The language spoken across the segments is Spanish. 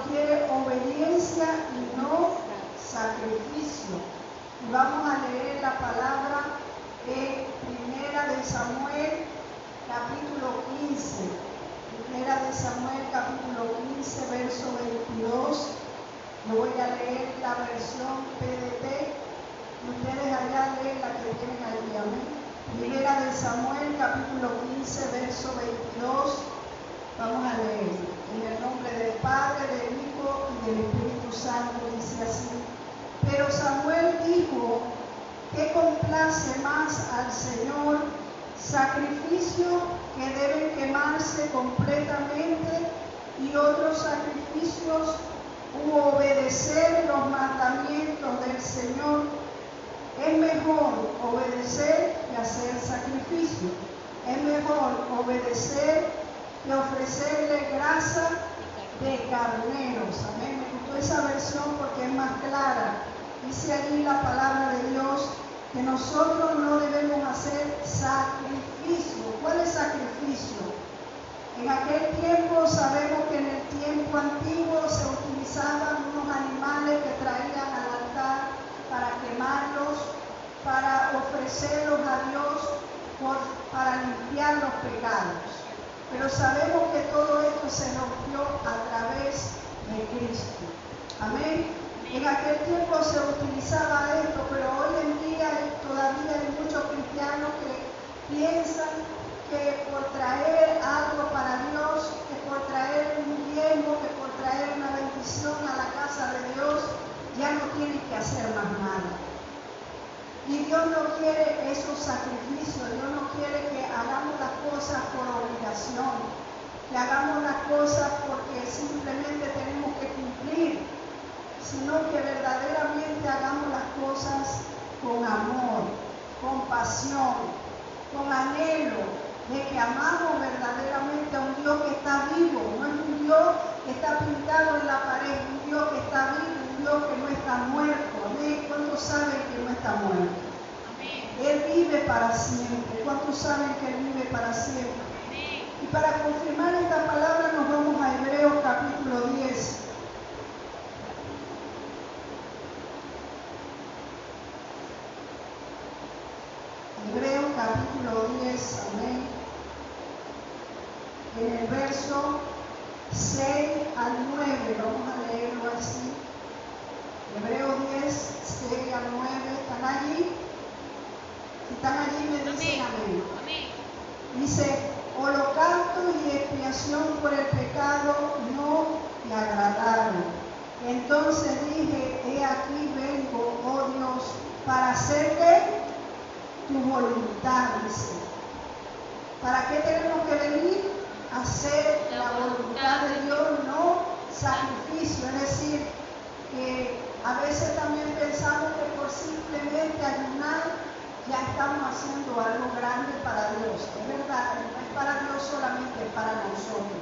quiere obediencia y no sacrificio. Y vamos a leer la palabra en Primera de Samuel, capítulo 15. Primera de Samuel, capítulo 15, verso 22. Yo voy a leer la versión PDT. Ustedes allá leen la que tienen ahí, amén. Primera de Samuel, capítulo 15, verso 22. Vamos a leer. En el nombre del Padre, del Hijo y del Espíritu Santo, dice así. Pero Samuel dijo: ¿qué complace más al Señor? Sacrificio que deben quemarse completamente y otros sacrificios, u obedecer los mandamientos del Señor. Es mejor obedecer que hacer sacrificio. Es mejor obedecer que ofrecerle grasa de carneros. Amén. Me gustó esa versión porque es más clara. Dice allí la palabra de Dios que nosotros no debemos hacer sacrificio. ¿Cuál es sacrificio? En aquel tiempo, sabemos que en el tiempo antiguo se utilizaban unos animales que traían al altar para quemarlos, para ofrecerlos a Dios, para limpiar los pecados. Pero sabemos que todo esto se rompió a través de Cristo. Amén. En aquel tiempo se utilizaba esto, pero hoy en día todavía hay muchos cristianos que piensan que por traer algo para Dios, que por traer un diezmo, que por traer una bendición a la casa de Dios, ya no tienen que hacer más nada. Y Dios no quiere esos sacrificios, Dios no quiere que hagamos las cosas por obligación, que hagamos las cosas porque simplemente tenemos que cumplir, sino que verdaderamente hagamos las cosas con amor, con pasión, con anhelo, de que amamos verdaderamente a un Dios que está vivo, no es un Dios que está pintado en la pared, un Dios que está vivo, un Dios que no está muerto. Amén. ¿Cuántos saben que no está muerto? Amén. Él vive para siempre. ¿Cuántos saben que Él vive para siempre? Amén. Y para confirmar esta palabra nos vamos a Hebreos capítulo 10. Hebreos capítulo 10, amén. En el verso 6 al 9, vamos a leerlo así. Hebreos 10, 6 al 9, ¿están allí? Si están allí me dicen amén. Amén. Dice: holocausto y expiación por el pecado no te agradaron. Entonces dije: he aquí vengo, oh Dios, para hacerte tu voluntad, dice. ¿Para qué tenemos que venir? Hacer la voluntad de Dios, no sacrificio. Es decir, que a veces también pensamos que por simplemente ayunar ya estamos haciendo algo grande para Dios. Es verdad, no es para Dios solamente, es para nosotros,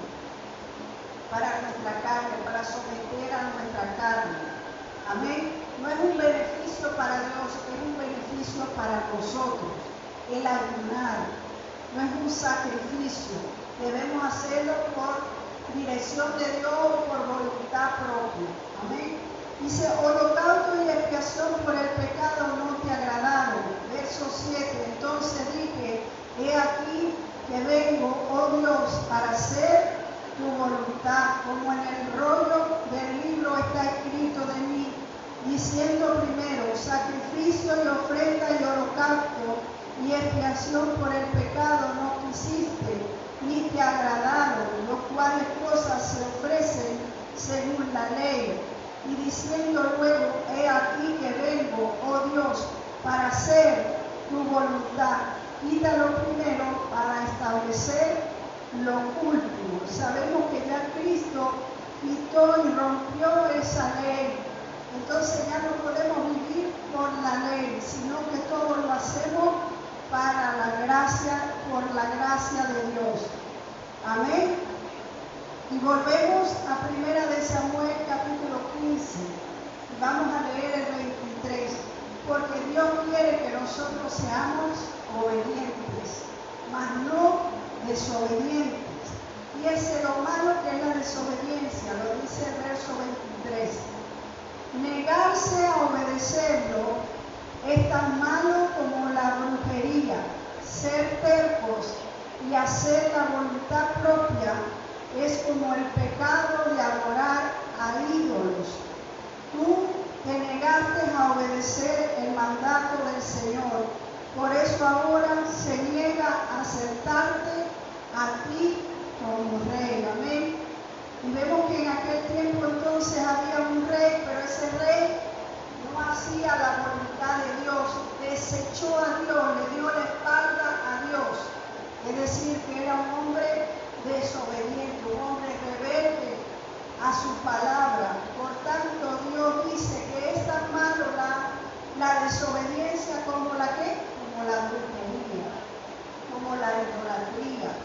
para nuestra carne, para someter a nuestra carne. Amén. No es un beneficio para Dios, es un beneficio para nosotros. El ayunar no es un sacrificio. Debemos hacerlo por dirección de Dios, por voluntad propia. Amén. Dice: holocausto y expiación por el pecado no te agradaron. Verso 7. Entonces dije: he aquí que vengo, oh Dios, para hacer tu voluntad, como en el rollo del libro está escrito de mí, diciendo primero: sacrificio y ofrenda y holocausto y expiación por el pecado no quisiste, ni te agradaron, los cuales cosas se ofrecen según la ley. Y diciendo luego: he aquí que vengo, oh Dios, para hacer tu voluntad. Quítalo primero para establecer lo último. Sabemos que ya Cristo quitó y rompió esa ley. Entonces ya no podemos vivir por la ley, sino que todo lo hacemos para la gracia, por la gracia de Dios. Amén. Y volvemos a Primera de Samuel capítulo 15. Vamos a leer el 23. Porque Dios quiere que nosotros seamos obedientes, mas no desobedientes. Fíjese lo malo que es la desobediencia, lo dice el verso 23. Negarse a obedecerlo es tan malo como la brujería. Ser tercos y hacer la voluntad propia es como el pecado de adorar a ídolos. Tú te negaste a obedecer el mandato del Señor, por eso ahora se niega a aceptarte a ti como rey. Amén. Y vemos que en aquel tiempo entonces había un rey, pero ese rey no hacía la voluntad de Dios, desechó a Dios, le dio la espalda a Dios. Es decir, que era un hombre desobediente, un hombre rebelde a su palabra. Por tanto, Dios dice que es tan malo la desobediencia como la que, como la brujería, como la idolatría.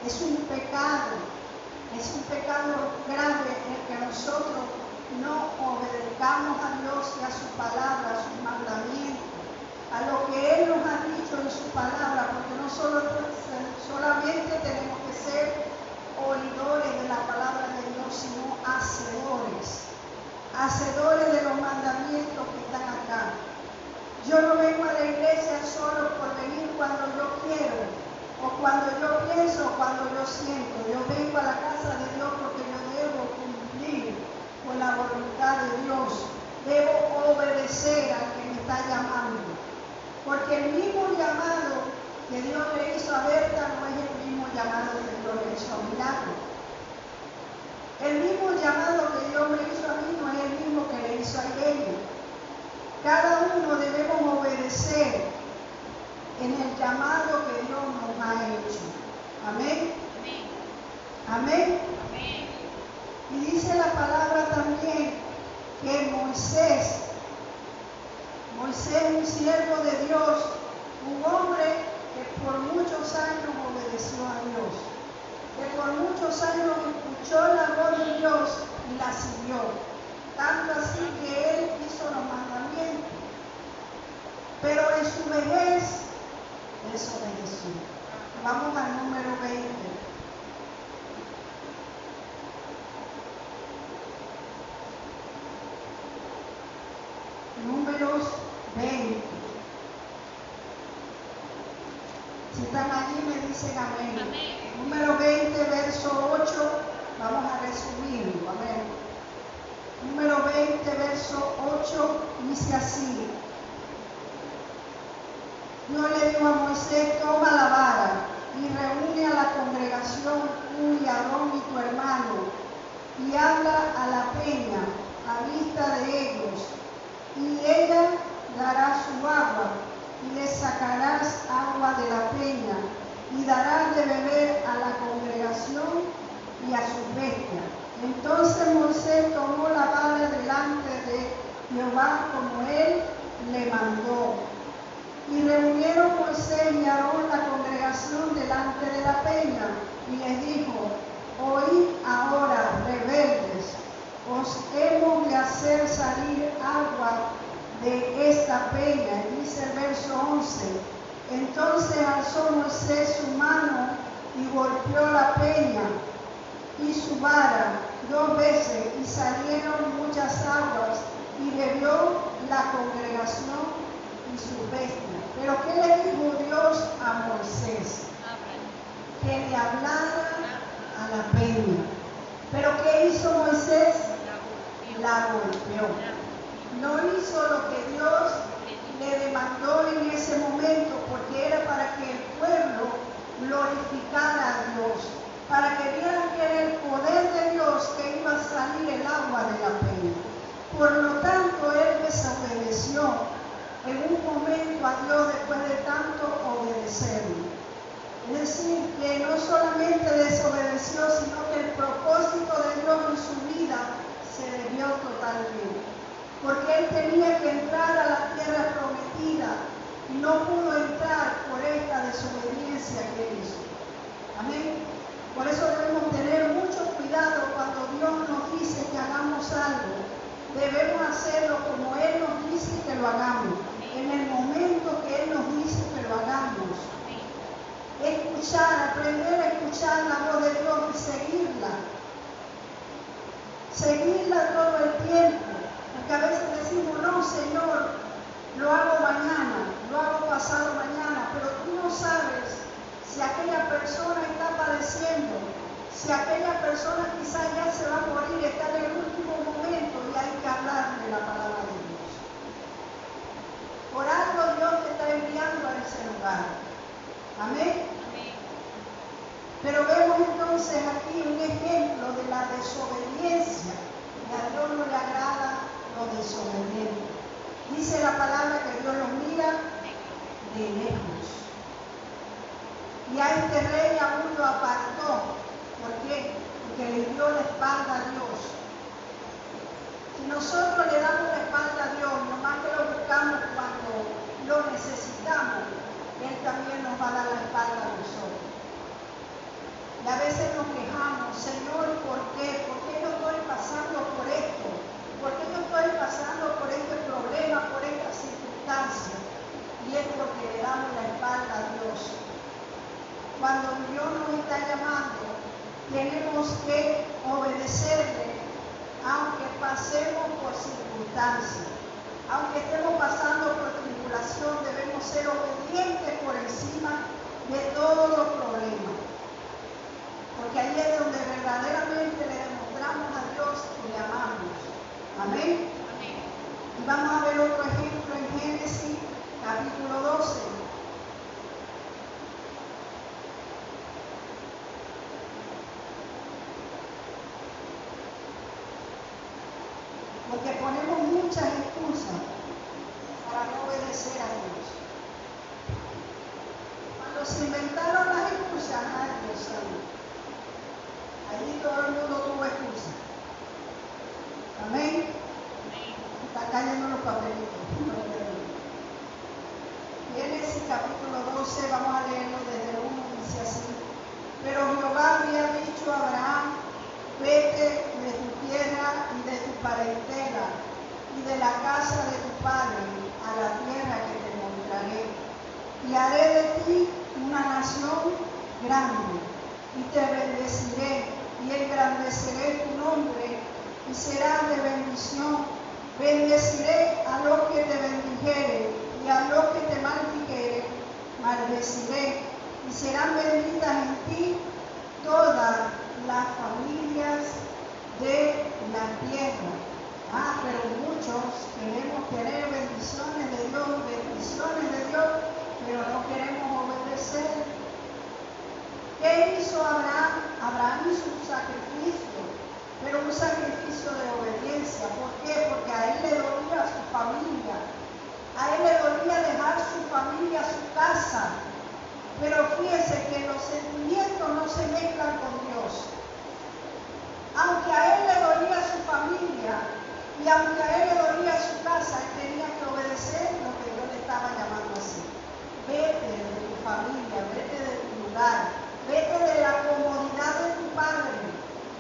Es un pecado grave el que nosotros no obedezcamos a Dios y a su palabra, a sus mandamientos, a lo que Él nos ha dicho en su palabra, porque no solamente tenemos que ser oidores de la palabra de Dios, sino hacedores de los mandamientos que están acá. Yo no vengo a la iglesia solo por venir cuando yo quiero, o cuando yo pienso, o cuando yo siento. Yo vengo a la casa de Dios porque yo debo cumplir con la voluntad de Dios. Debo obedecer al que me está llamando. Porque el mismo llamado que Dios le hizo a Berta no es el mismo llamado que Dios le hizo a Milagro. El mismo llamado que Dios me hizo a mí no es el mismo que le hizo a Irene. Cada uno debemos obedecer en el llamado que Dios nos ha hecho. Amén. Amén. Amén. Y dice la palabra también que Moisés, un siervo de Dios, un hombre que por muchos años obedeció a Dios, que por muchos años escuchó la voz de Dios y la siguió, tanto así que él hizo los mandamientos, pero en su vejez desobedeció. Vamos al número 20. Números 20. Si están allí me dicen amén. Amén. Número 20, verso 8. Vamos a resumirlo. Amén. Número 20, verso 8 dice así. Dios le dijo a Moisés, toma la vara y reúne a la congregación, tú y Aarón y tu hermano, y habla a la peña a vista de ellos, y ella dará su agua, y le sacarás agua de la peña, y darás de beber a la congregación y a sus bestias. Entonces Moisés tomó la vara delante de Jehová como él le mandó. Y reunieron Moisés y Aarón la congregación delante de la peña, y les dijo, oíd ahora, rebeldes, os hemos de hacer salir agua de esta peña. Y dice el verso 11, entonces alzó Moisés su mano y golpeó la peña y su vara 2 veces, y salieron muchas aguas, y bebió la congregación y sus bestias. Pero ¿qué le dijo Dios a Moisés? Que le hablara a la peña. ¿Pero qué hizo Moisés? La golpeó. No hizo lo que Dios le demandó en ese momento, porque era para que el pueblo glorificara a Dios, para que vieran que era el poder de Dios que iba a salir el agua de la peña. Por lo tanto, él desobedeció en un momento a Dios después de tanto obedecerlo. Es decir, que no solamente desobedeció, sino que el propósito de Dios en su vida se desvió totalmente. Porque él tenía que entrar a la tierra prometida y no pudo entrar por esta desobediencia que él hizo. Amén. Por eso debemos tener mucho cuidado cuando Dios nos dice que hagamos algo. Debemos hacerlo como Él nos dice que lo hagamos, en el momento que Él nos dice que lo hagamos. Escuchar, aprender a escuchar la voz de Dios, seguirla todo el tiempo, porque a veces decimos, no, Señor, lo hago mañana, lo hago pasado mañana, pero tú no sabes si aquella persona está padeciendo, si aquella persona quizás ya se va a morir, está en el último momento y hay que hablarle la palabra de Dios. Por algo Dios te está enviando a ese lugar. Amén. Pero vemos entonces aquí un ejemplo de la desobediencia. Y a Dios no le agrada lo desobediente. Dice la palabra que Dios los mira de lejos. Y a este rey aún lo apartó. ¿Por qué? Porque le dio la espalda a Dios. Si nosotros le damos la espalda a Dios, nomás que lo buscamos cuando lo necesitamos, Él también nos va a dar la espalda a nosotros. Y a veces nos quejamos, Señor, ¿por qué? ¿Por qué yo estoy pasando por esto? ¿Por qué yo estoy pasando por este problema, por esta circunstancia? Y es porque le damos la espalda a Dios. Cuando Dios nos está llamando, tenemos que obedecerle, aunque pasemos por circunstancias. Aunque estemos pasando por tribulación, debemos ser obedientes por encima de todos los problemas. Porque ahí es donde verdaderamente le demostramos a Dios que le amamos. Amén. Amén. Y vamos a ver otro ejemplo en Génesis, capítulo 12. Porque ponemos muchas excusas para no obedecer a Dios. Cuando se inventaron las excusas, nadie sabía. Allí todo el mundo tuvo excusa. Amén. Está cayendo los papelitos. Génesis capítulo 12, vamos a leerlo desde el 1, dice así. Pero Jehová había dicho a Abraham, vete de tu tierra y de tu parentela y de la casa de tu padre a la tierra que te mostraré. Y haré de ti una nación grande y te bendeciré y engrandeceré tu nombre y serás de bendición. Bendeciré a los que te bendijere y a los que te maldijere, maldeciré. Y serán benditas en ti todas las familias de la tierra. Pero muchos queremos tener bendiciones de Dios, pero no queremos obedecer. ¿Qué hizo Abraham? Abraham hizo un sacrificio, pero un sacrificio de obediencia. ¿Por qué? Porque a él le dolía su familia. A él le dolía dejar su familia, su casa. Pero fíjese que los sentimientos no se mezclan con Dios. Aunque a él le dolía su familia y aunque a él le dolía su casa, él tenía que obedecer lo que Dios le estaba llamando a hacer. Vete de tu familia, vete de tu lugar, vete de la comodidad de tu padre,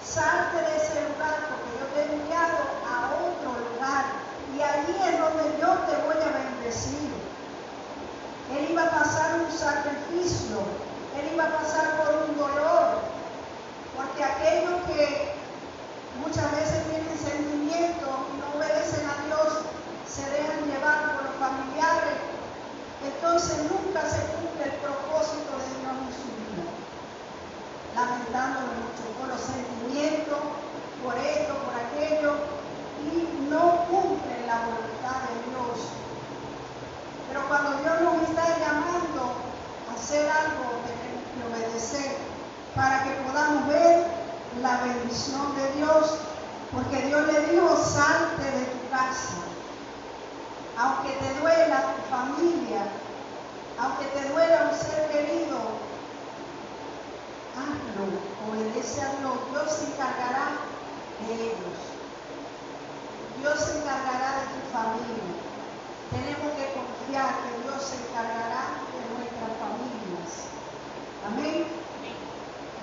salte de ese lugar porque yo te he enviado a otro lugar y allí es donde yo te voy a bendecir. Él iba a pasar un sacrificio, él iba a pasar por un dolor, porque aquellos que muchas veces tienen sentimientos y no obedecen a Dios, se dejan llevar por los familiares, entonces nunca se cumple el propósito de Dios en su vida. Lamentándolo mucho por los sentimientos, por esto, por aquello, y no cumplen la voluntad de Dios. Pero cuando Dios nos está llamando a hacer algo, tenemos que obedecer para que podamos ver la bendición de Dios, porque Dios le dijo, salte de tu casa. Aunque te duela tu familia, aunque te duela un ser querido, hazlo, obedece a Dios. Dios se encargará de ellos. Dios se encargará de tu familia. Tenemos que confiar que Dios se encargará de nuestras familias. Amén.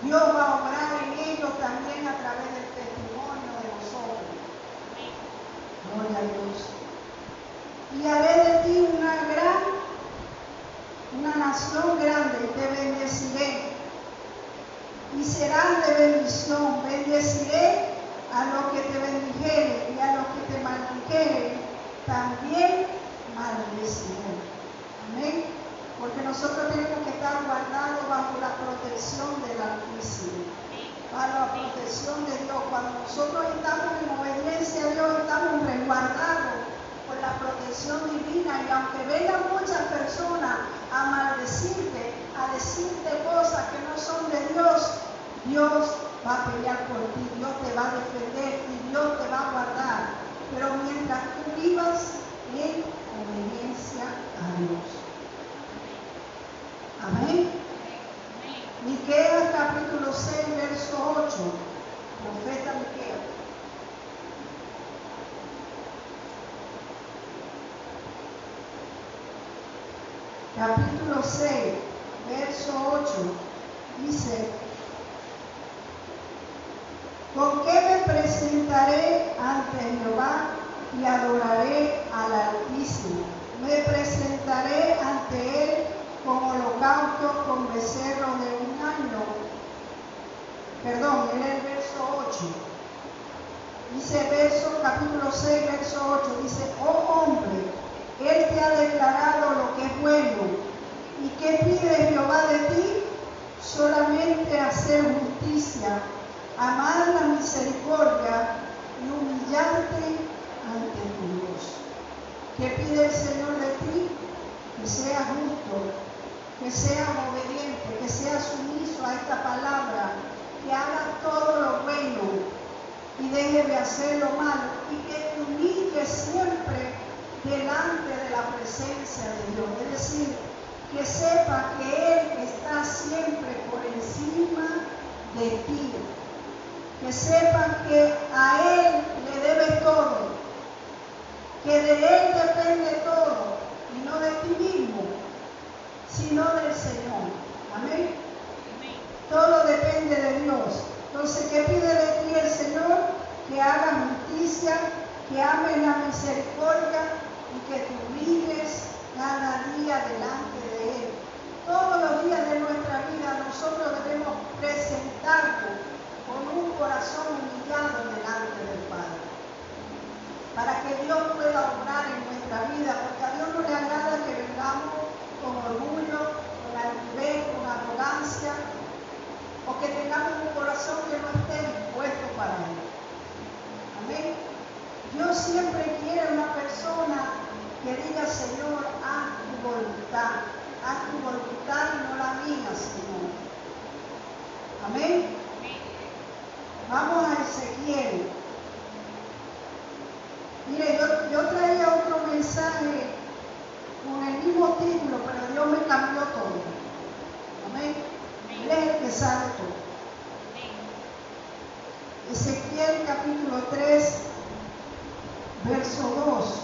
Dios va a obrar en ellos también a través del testimonio de nosotros. Gloria a Dios. Y haré de ti una nación grande y te bendeciré. Y serás de bendición. Bendeciré a los que te bendijeren y a los que te maldijeren, también maldeciré. Amén. Porque nosotros tenemos que estar guardados bajo la protección del Altísimo, bajo la protección de Dios. Cuando nosotros estamos en obediencia a Dios, estamos resguardados por la protección divina. Y aunque vengan muchas personas a maldecirte, a decirte cosas que no son de Dios, Dios va a pelear por ti, Dios te va a defender y Dios te va a guardar. Pero mientras tú vivas en obediencia a Dios. Amén. Miqueas capítulo 6, verso 8. Profeta Miqueas. Capítulo 6, verso 8. Dice: ¿con qué me presentaré ante Jehová y adoraré al Altísimo? Me presentaré ante él con holocausto, con becerro de un año. Perdón, era el verso 8. Dice capítulo 6, verso 8. Dice: oh hombre, él te ha declarado lo que es bueno. ¿Y qué pide Jehová de ti? Solamente hacer justicia, amar la misericordia y humillarte ante tu Dios. ¿Qué pide el Señor de ti? Que seas justo, que seas obediente, que seas sumiso a esta palabra, que hagas todo lo bueno y dejes de hacer lo malo, y que te humilles siempre delante de la presencia de Dios. Es decir, que sepa que Él está siempre por encima de ti. Que sepa que a Él le debes todo, que de Él depende todo, y no de ti mismo, sino del Señor. Amén. Todo depende de Dios. Entonces, ¿qué pide de ti el Señor? Que hagas justicia, que ames la misericordia y que te humilles cada día delante de Él. Todos los días de nuestra vida nosotros debemos presentarnos con un corazón humillado delante del Padre, para que Dios pueda obrar en nuestra vida, porque a Dios no le agrada que vengamos con orgullo, con altivez, con arrogancia, o que tengamos un corazón que no esté dispuesto para Él. Amén. Dios siempre quiere una persona que diga: Señor, haz tu voluntad y no la mía, Señor. Amén. Vamos a Ezequiel. Mire, yo traía otro mensaje con el mismo título, pero Dios me cambió todo. Amén. Él es el que sabe todo. Ezequiel capítulo 3, verso 2.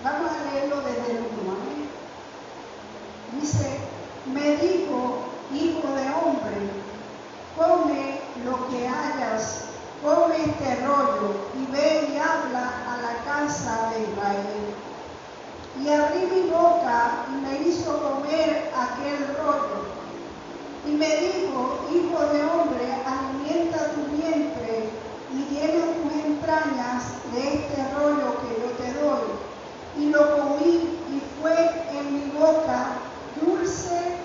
Vamos a leerlo desde el 1. Amén. Dice: me dijo, hijo de hombre, come lo que hayas, come este rollo, y ve y habla a la casa de Israel. Y abrí mi boca y me hizo comer aquel rollo. Y me dijo: hijo de hombre, alimenta tu vientre y llena tus entrañas de este rollo que yo te doy. Y lo comí y fue en mi boca dulce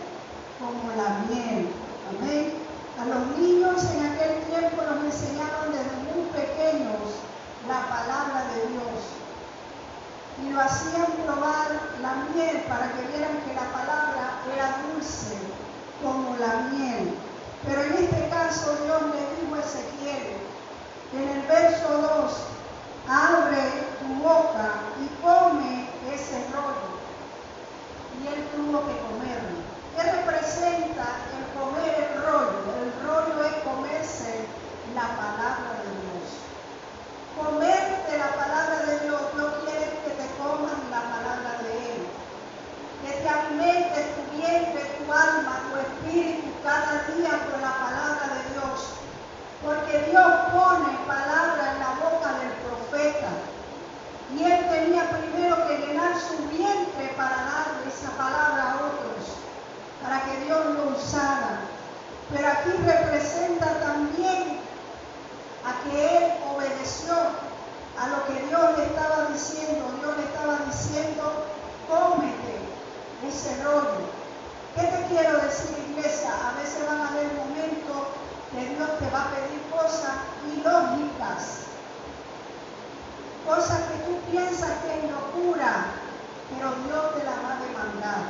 como la miel. Amén. A los niños en aquel tiempo nos enseñaron desde muy pequeños la palabra de Dios. Y lo hacían probar la miel para que vieran que la palabra era dulce como la miel. Pero en este caso Dios le dijo a Ezequiel, en el verso 2, abre tu boca y come ese rollo. Y él tuvo que comerlo. ¿Qué representa el comer el rollo? El rollo es comerse la palabra de Dios. Comerte la palabra de Dios no quiere que te comas la palabra de Él. Que te alimentes tu vientre, tu alma, tu espíritu cada día con la palabra de Dios. Porque Dios pone palabra en la boca del profeta. Y él tenía primero que llenar su vientre para darle esa palabra a otros, para que Dios lo usara. Pero aquí representa también a que él obedeció a lo que Dios le estaba diciendo. Dios le estaba diciendo, cómete ese rollo. ¿Qué te quiero decir, iglesia? A veces van a haber momentos que Dios te va a pedir cosas ilógicas, cosas que tú piensas que es locura, pero Dios te las va a demandar.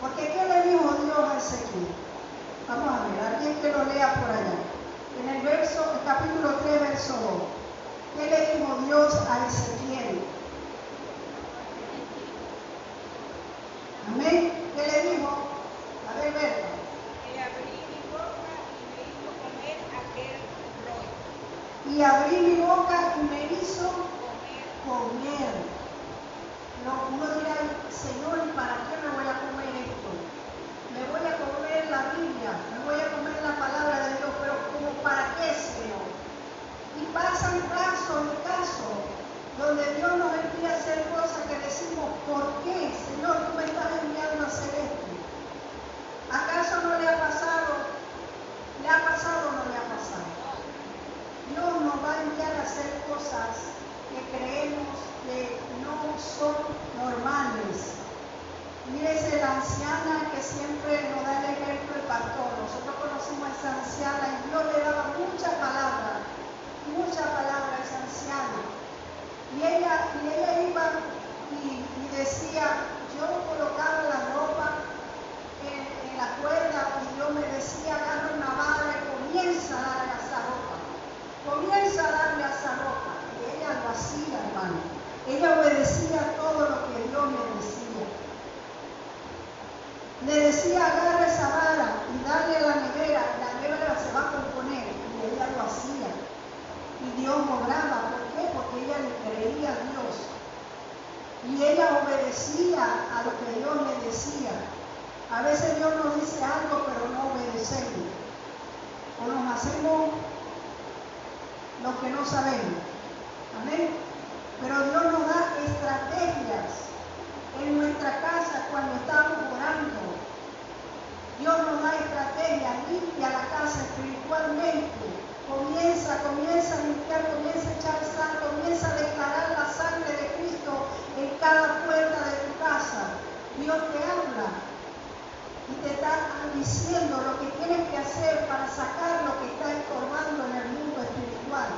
Porque ¿qué le dijo Dios a Ezequiel? Vamos a ver, alguien que lo lea por allá. En el capítulo 3, verso 2. ¿Qué le dijo Dios a Ezequiel? Amén. ¿Qué le dijo? A ver, Berta. Y abrí mi boca y me hizo comer aquel rollo. Y abrí mi boca y me hizo comer. No, uno dirá, Señor, ¿y para qué me voy a comer esto? Me voy a comer la Biblia, me voy a comer la palabra de Dios, pero ¿como para qué, Señor? Y pasan casos y casos donde Dios nos envía a hacer cosas que decimos, ¿por qué, Señor, tú me estás enviando a hacer esto? ¿Acaso no le ha pasado? ¿Le ha pasado o no le ha pasado? Dios nos va a enviar a hacer cosas que creemos que no son normales. Mírese la anciana que siempre nos da el ejemplo el pastor. Nosotros conocimos a esa anciana y Dios le daba mucha palabra a esa anciana. Y ella iba y decía, yo colocaba la ropa en la cuerda y Dios me decía, agarra una vara y comienza a darle a esa ropa. Comienza a darle a esa ropa. Y ella lo hacía, hermano. Ella obedecía todo lo que Dios le decía. Le decía, agarra esa vara y dale a la nevera se va a componer. Y ella lo hacía. Y Dios obraba. ¿Por qué? Porque ella le creía a Dios. Y ella obedecía a lo que Dios le decía. A veces Dios nos dice algo, pero no obedecemos. O nos hacemos lo que no sabemos. Amén. Pero Dios nos da estrategias en nuestra casa cuando estamos orando. Dios nos da estrategias, limpia la casa espiritualmente. Comienza a limpiar, comienza a echar sal, comienza a declarar la sangre de Cristo en cada puerta de tu casa. Dios te habla y te está diciendo lo que tienes que hacer para sacar lo que está estorbando en el mundo espiritual.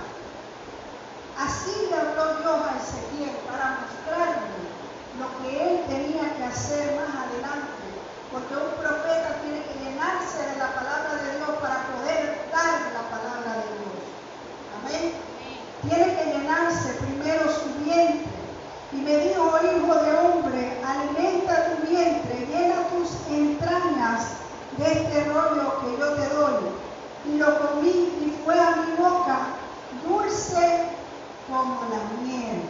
Así le habló Dios a Ezequiel para mostrarle lo que él tenía que hacer más adelante. Porque un profeta tiene que llenarse de la palabra de Dios para poder dar la palabra de Dios. Amén. Tiene que llenarse primero su vientre. Y me dijo, hijo de hombre, alimenta tu vientre, llena tus entrañas de este rollo que yo te doy. Y lo comí y fue a mi boca dulce como la miel.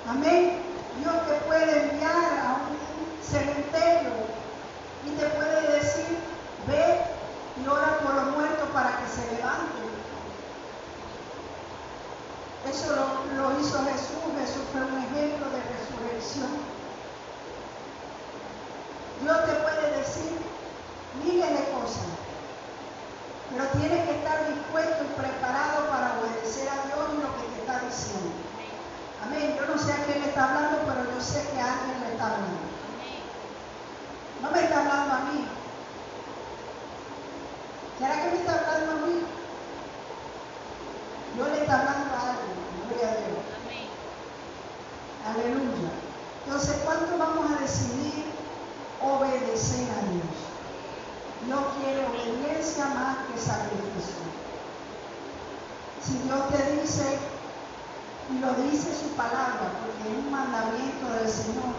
Amén. Dios te puede enviar a un cementerio y te puede decir, ve y ora por los muertos para que se levanten. Eso lo hizo Jesús. Jesús fue un ejemplo de resurrección. Dios te puede decir miles de cosas, pero tienes que estar dispuesto y preparado para obedecer a Dios y lo que te está diciendo. Amén. Yo no sé a quién le está hablando, pero yo sé que a alguien le está hablando. No me está hablando a mí. ¿Será que me está hablando a mí? Dios le está hablando a alguien. Gloria a Dios. Amén. Aleluya. Entonces, ¿cuánto vamos a decidir obedecer a Dios? Dios quiere obediencia más que sacrificio. Si Dios te dice, y lo dice su palabra, porque es un mandamiento del Señor,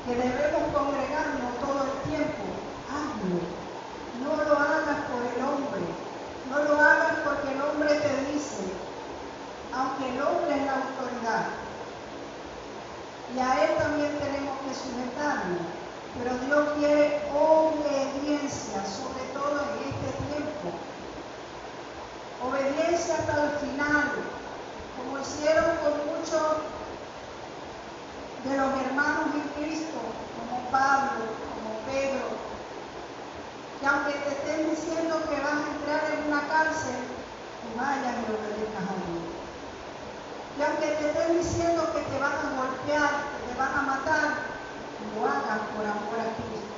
que debemos congregarnos todo el tiempo, hazlo. No lo hagas por el hombre, no lo hagas porque el hombre te dice, aunque el hombre es la autoridad. Y a él también tenemos que sujetarnos, pero Dios quiere obediencia, sobre todo en este tiempo. Obediencia hasta el final, como hicieron con muchos de los hermanos en Cristo, como Pablo, como Pedro, que aunque te estén diciendo que vas a entrar en una cárcel, tú vayas y te estén diciendo que te van a golpear, que te van a matar, lo hagas por amor a Cristo.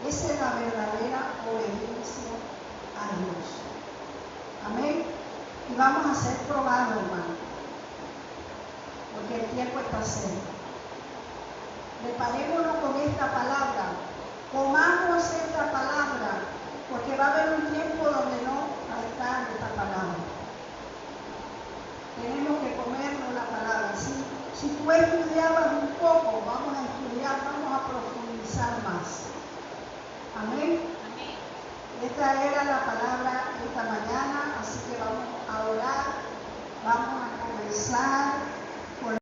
Esa es la verdadera obediencia a Dios. Amén. Y vamos a ser probados, hermano, porque el tiempo está cerca. Preparémonos con esta palabra, comamos esta palabra, porque va a haber un tiempo donde no va a estar esta palabra. Tenemos que comernos la palabra. Si tú estudiabas un poco, vamos a estudiar, vamos a profundizar más. Amén. Amén. Esta era la palabra